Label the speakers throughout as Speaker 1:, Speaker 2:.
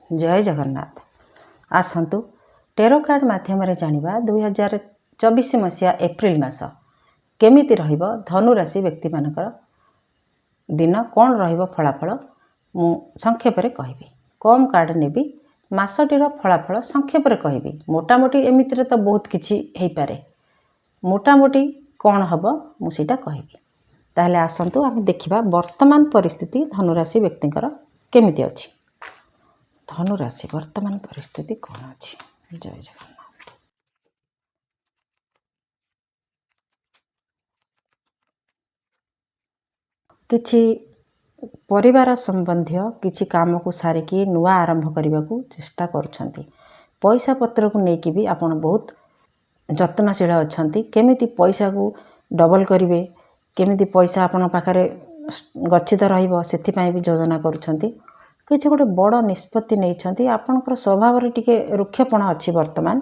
Speaker 1: जय Jagannath. आसतु tarot card माध्यम जानिबा 2024 मसीहा एप्रिल मास केमिति रहिबो धनु राशि व्यक्ति मानकर दिन कौन रहिबो फलाफल मु संक्षेप रे कहबी। कम कार्ड नेबी मासटीर फलाफल संक्षेप रे कहबी। मोटामोटी एमितिरे तो बहुत किछि हेई पारे, मोटामोटी कौन हबो मु सेटा कहबी। ताहले आसंतु आमे देखिबा वर्तमान परिस्थिति धनुराशि व्यक्तिंकर केमिति अछि। धनुराशि वर्तमान परिस्थिति कौन अछि। जय जगन्नाथ। किछि परिवार संबंधी किछि काम को सारिकी नुआ आरंभ करने को चेष्टा करुछंती। पैसा पत्र को लेकिन भी आपण बहुत जत्नशील अछंती। केमिति पैसा को डबल करिवे, केमिति पैसा आपण पाखरे गच्छित रहिबो सेथिपाई भी योजना करुछंती। किछि गोटे बड़ निष्पत्ति नैछंती। आपणकर स्वभाव रे टिके रुक्षपण अछि वर्तमान।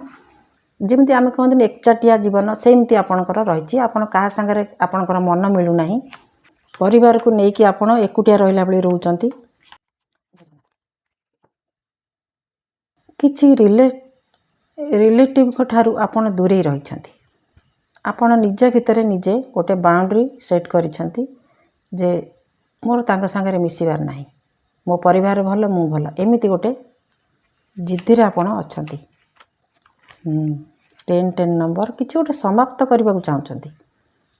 Speaker 1: जेमिति आमे कहंदिन एकचाटिया जीवन सेमिति आपणकर रहिछि। आपण काहा संगे आपणकर मन मिलु नाही। परिवार को नेकी आपण एकुटिया रहिला बळी रहउचंती। किछि रिलेटिव को ठारू आपण दूरे रहिछंती। आपण निज भितरे निजे गोटे बाउंड्री सेट करिछंती जे मोर तांग संगे मिसिबार नाही, मो परिवार भल मु भल, एमिति गोटे जिद्दीरे आपण अछंती। 10 नंबर किछि गोटे समाप्त करबा को चाहउचंती।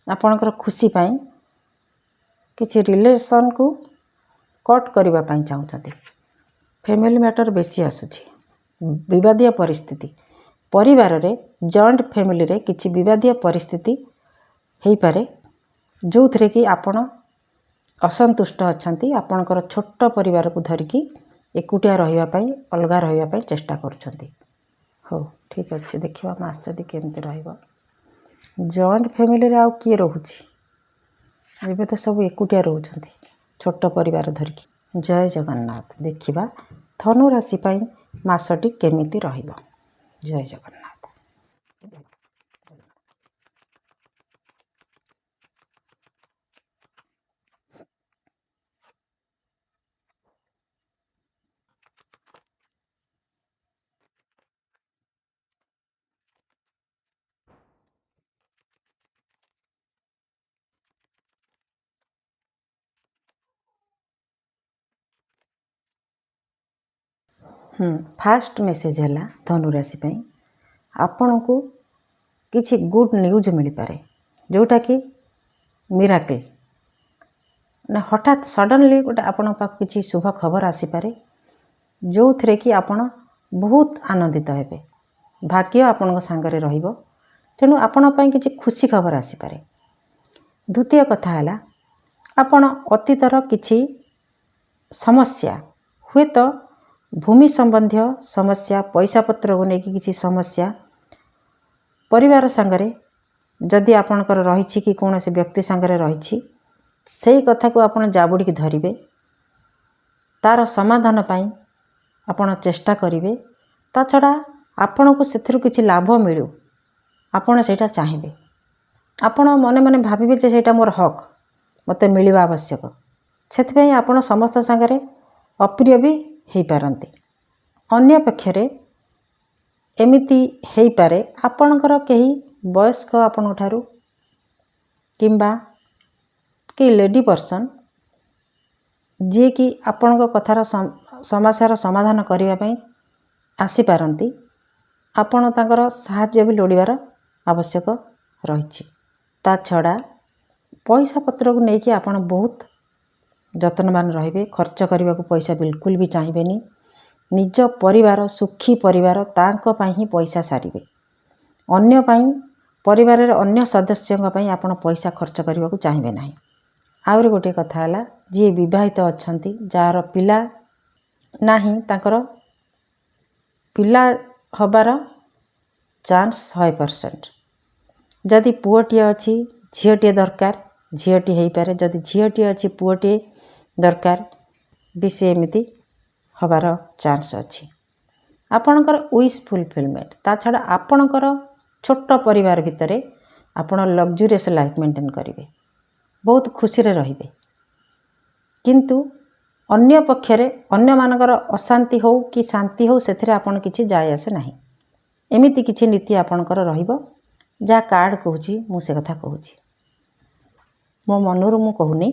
Speaker 1: आपणकर खुशी पाई किछि रिलेशन को कट करबा पाई चाहउचंती। फैमिली मैटर बेसी आसुछि। विवादीय परिस्थिति परिवार रे जॉइंट फैमिली रे किछि विवादीय परिस्थिति हेई पारे जो थरे कि आपण असंतुष्ट अछंती। आपणकर छोट परिवार को धरिकी एकुटिया रहिबा पाई अलगा रहिबा पाई चेष्टा करुछंती। हो ठीक अछि। देखिबा मासटी केमति रहइबो। जॉइंट फैमिली रे आउ किए रहुछि। एबे तो सब एकुटिया रहउछंती छोट परिवार धरिकी। जय जगन्नाथ। देखिबा धनु राशि पाई मासटी केमिति रहिबो। जय जगन्नाथ। फास्ट मेसेज है धनु राशि पाई आपण को किछि गुड न्यूज मिल पारे, जोटा कि मिराकल ना हठात सडनली गोटे आपण पाख किछि शुभ खबर आसी पारे जो थरे कि आपण बहुत आनंदित हेबे। भाग्य आपण संगरे रहिबो, तेणु आपण पाई किछि खुशी खबर आसी पारे। द्वितीय कथा है आपण अतीतर किछि समस्या हुए तो भूमि संबंधी समस्या, पैसा पत्र को लेकिन किसी समस्या परिवार संगरे जदि आपणकर रही कि कौन से व्यक्ति संगरे रही से कथा को आपण जाबुड़ी धरिबे, तार समाधान पाई आपण चेष्टा करिवे। ता छड़ा आपण को सेथिरु किछि लाभ मिलू आपण सेटा चाहिबे। आपण मने मने भाबिबे जे सेटा मोर हक, मते मिलिबा आवश्यक। सेथिपई आपण समस्त संगरे अप्रिय भी हेई पारंती। अन्य पक्षरे एमिति हेई पारे आपणकर केही वयस्क आपण ठारू किंबा के लेडी पर्सन जे कि आपणक कथार समस्यार समाधान करिबा पई आसी पारंती। आपण तांकर सहाय्य भी लोड़ीबार आवश्यक रहिछि। ता छड़ा पैसा पत्र को लेकिन आपण बहुत जत्नवान रहिबे। खर्च करने को पैसा बिल्कुल भी चाहिए। निज परिवार सुखी परिवार तांको पाई ही पैसा सारिबे। अन्य पाई परिवार रे अन्य सदस्यों पाई आपण पैसा खर्च करने को चाहिए नहीं। आउर गोटे कथा है जी विवाहित अछंती जार पिला नाही तांकर पिला हबार चांस 100%। जदि पुओटी अच्छी झीटी दरकार झीटी हो पारे, जदि झीटी अच्छी पुओटी दरकार भी सेमती हबार चांस अच्छी। आपणकर विश फुलफिलमेंट ता छड़ा आपणकर छोट परिवार भितरे आपण लग्जरियस लाइफ मेंटेन करेंगे, बहुत खुशी रे रहिबे। किंतु अन्य पक्षरे अन्य मानकर अशांति हो कि शांति हो से आपन किछि जाय आसे नाही। एमिति किछि नीति आपणकर रहिबो जा कार्ड कहूची मु से कथा कहूची मो मनरु मु कहूनी।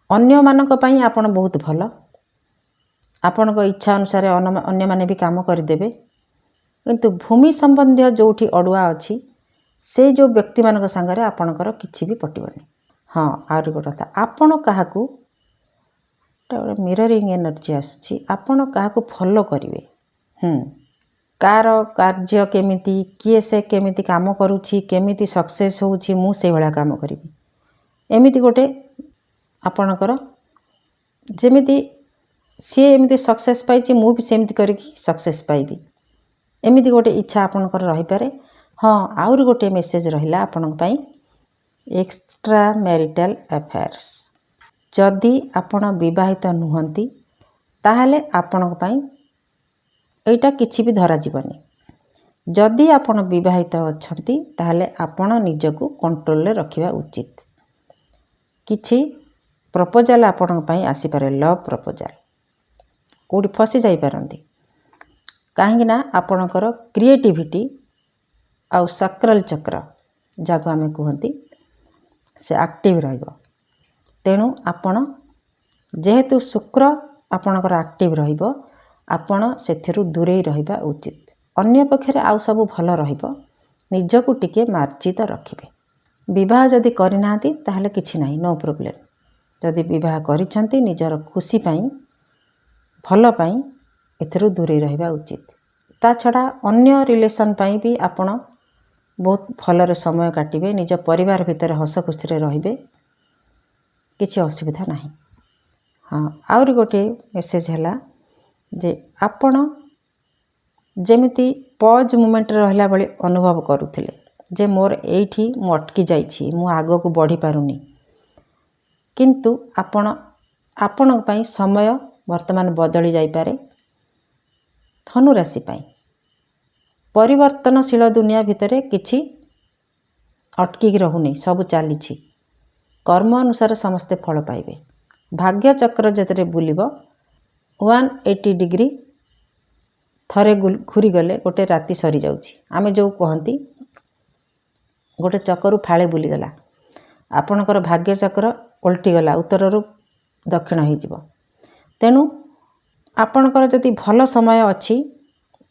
Speaker 1: अन्य मानक पई आपन बहुत भल आपण को इच्छा अनुसार अन्य माने भी काम करदेबे किंतु भूमि संबंधी जोठी अडुआ अछि से जो व्यक्ति मानक संगरे आपणकर किछि भी पटिबनी। हाँ आउर गोटे कथा आपण काहाकू मिररिंग एनर्जी आसुची आपण काहाकू फॉलो करिवे। कार कार्य केमिति किए से केमिति काम करूची केमिति सक्सेस होउची मु से भला काम करिवि एमिति गोटे आपणकर जेमिति सी एमिति सक्सेस पाइची मु भी सेमिति करिकी सक्सेस पाइबी एमिति गोटे इच्छा आपणकर रही पारे। हाँ आउर गोटे मेसेज रहिला आपन पई एक्स्ट्रा मैरिटल अफेयर्स जदि आपण विवाहित नुहंती ताहले आपण पई एटा किछि भी धरा जीवनी। जदि आपण विवाहित अछंती ताहले आपण निजको कंट्रोल रे रखिबा उचित। किछि प्रपोजल आपण पई आसी पारे लव प्रपोजल कोडी फसी जाई पारंती काहेकि ना आपणकर क्रिएटिविटी आउ सक्राल चक्र जाको आमे कहंती से एक्टिव रहिबो। तेणु आपण जेहेतु शुक्र आपणकर एक्टिव रहिबो आपण सेथिरु दूरेई रहिबा उचित। अन्य पक्षरे आउ सब भल रहिबो निजको टिके मार्जित रखिबे। विवाह जदि करिनांती ताहले किछि नाही नो प्रॉब्लम। जदि विवाह करिसंती निजर खुशी पई भल पई एथिरु दूरेई रहिबा उचित। ता छडा अन्य रिलेशन पई भी आपण बहुत भलरे समय काटिबे निज परिवार भितर हस खुशी रे रहिबे किछि असुविधा नाही। हाँ आउर गोटे मेसेज हैला जे आपण जेमिति पॉज मोमेंट रहला बळे अनुभव करूथिले जे मोर एठी मु अटकी जाईछि मु आगो को बढ़ी पारुनी किंतु आपण पई समय वर्तमान बदली जाई पारे। धनु राशि पई परिवर्तनशील दुनिया भितरे किछि अटकी रहुनी सब चलीछि कर्म अनुसार समस्ते फल पाइबे। भाग्य चक्र जेतरे बुलिबो 180 डिग्री थरे घुरी गले गोटे राति सरी जाउछि। आमे जो कहंती गोटे चक्करु फाळे बुली गला आपणकर भाग्य चक्र उल्टी गला उत्तर रु दक्षिण हो जिवो। तेणु आपणकर जदि भल समय अछि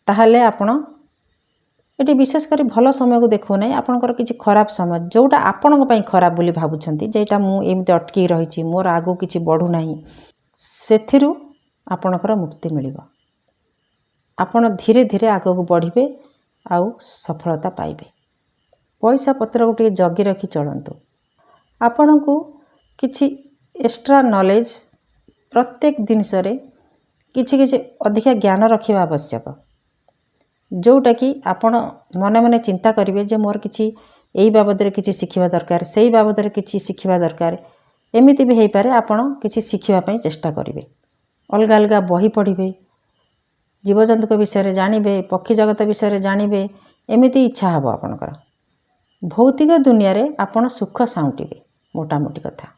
Speaker 1: ताहले आपण एटी विशेष करी भल समय को देखो नै आपणकर किछि खराब समय जोटा आपणक पई खराब बोली भाबुछंती जेटा मु एमिते अटकी रहिछि मोर आगो किछि बढ़ु नाही सेथिरु आपणकर मुक्ति मिलिबो। आपण धीरे धीरे आगो को बढ़िबे आउ सफलता पाइबे। पैसा पत्र को टिके जगी रखी चलंतु। आपण को किछि एक्स्ट्रा नॉलेज प्रत्येक जिनिस रे किछि किछि अधिक ज्ञान रखिबा आवश्यक जोटा कि आपण मने मने चिंता करिवे जे मोर किछि एई बाबद रे किछि शिखिबा दरकार सेई बाबद रे किछि शिखिबा दरकार एमिति भी हेई पारे। आपण किछि शिखिबा पई चेष्टा करिवे अलगा अलगा बही पढ़िबे जीवजंतु को विषय रे जानिबे पक्षी जगत विषय रे जानिबे एमिति इच्छा हबो आपणकर। भौतिक दुनिया रे आपण सुख साउंटिबे मोटा मोटी कथा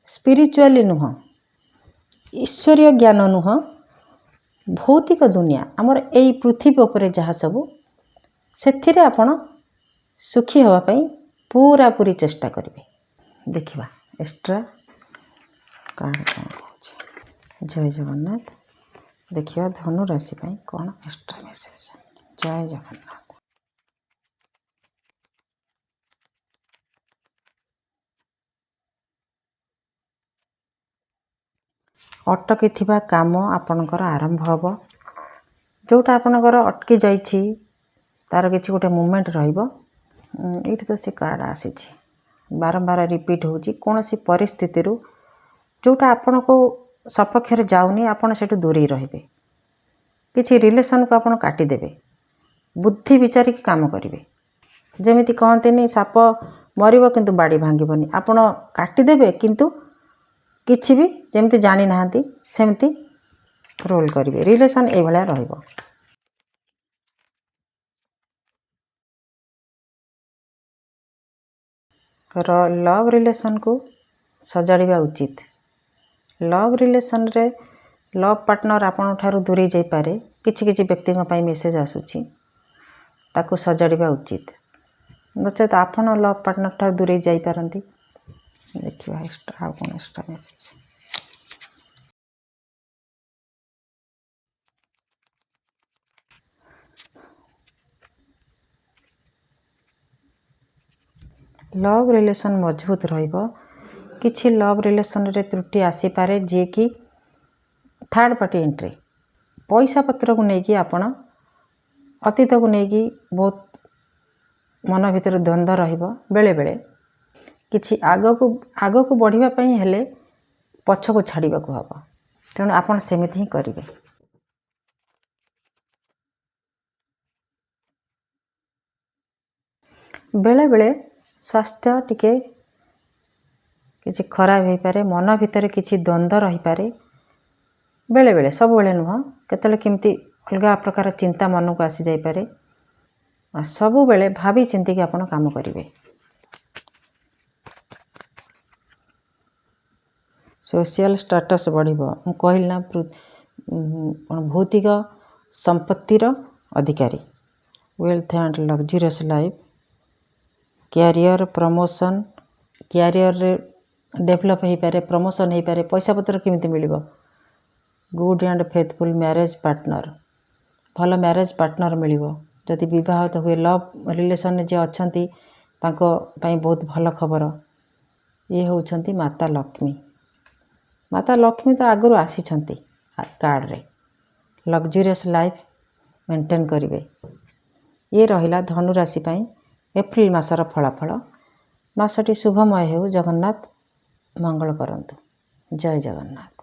Speaker 1: स्पिरिचुअली नुह ईश्वरीय ज्ञान नुह भौतिक दुनिया आमर एई पृथ्वी उपरे जहा सबु सेथिरे आपण सुखी हवा पई पूरा पूरी चेष्टा करिवे। देखिबा एक्स्ट्रा कार्ड कोन कहूची। जय जगन्नाथ। देखिबा धनु राशि पई कोन एक्स्ट्रा मेसेज। जय जगन्नाथ। अटकी थिबा काम आपणकर आरंभ हबो जोटा आपणकर अटकी जाईछि तार किछि गोटे मूवमेंट रहिबो। एठी तो से कार्ड आसीछि बारंबार रिपीट होउछि कोनोसी परिस्थिति रु जोटा आपण को सपक्ष रे जाउनी आपण सेटु दूरी रहिबे। किछि रिलेशन को आपण काटी देबे बुद्धि विचार की काम करिवे। जेमिति कहंतेनी साप मरिबो किंतु बाड़ी भांगिबोनी आपण काटी देबे किंतु किछि भी जेमिति जानि नाहंती सेमिति रोल करिवे। रिलेशन ए भलिया रहिबो। लव रिलेशन को सजाड़िबा उचित। लव रिलेशन रे लव पार्टनर आपण ठारू दूरे जाई पारे किछि किछि व्यक्तियों पई मेसेज आसुछि ताकू सजाड़िबा उचित नचेत आपण लव पार्टनर ठारू दूरे जाई पारंती। देखिए एक्स्ट्रा आउ कौन एक्स्ट्रा मेसेज लव रिलेशन मजबूत रहिबो किछि लव रिलेशन रे त्रुटि आसी पारे जे कि थर्ड पार्टी एंट्री पैसा पत्र को लेकिन आपण अतीत को लेकिन बहुत मन भीतर द्वंद्व रहिबो बेले बेले किछि आगो को बढ़िबा पई हेले पछ को छाड़ीबा को हबो तेणु आपण सेमिति ही करिवे। बेले बेले स्वास्थ्य टिके किछि खराब हो पारे मन भीतर किछि द्वंद्व रही पारे बेले बेले सब बेले नुह केतले केमती अलगा प्रकार चिंता मन को आसी जाई पारे सब बेले भाभी चिंती के आपण काम करिवे। सोशल स्टेटस बढ़िबो हम कहिल ना भौतिक संपत्तिर अधिकारी wealth and luxurious life career promotion career रे डेवलप हो पारे प्रमोशन हो पारे पैसा पत्र केमिति मिलिबो good and faithful marriage partner भल मैरेज पार्टनर मिलिबो जदि विवाहित हुए लव रिलेशन जे अछंती तांको पई बहुत भल खबर ये होउछंती माता लक्ष्मी तो आगु आसी कार्ड रे लग्जरियस लाइफ मेंटेन करिवे। ये रहिला धनु राशि पई एप्रिल मासर फलाफल मासटी शुभमय हेउ जगन्नाथ मंगल करंतु। जय जगन्नाथ।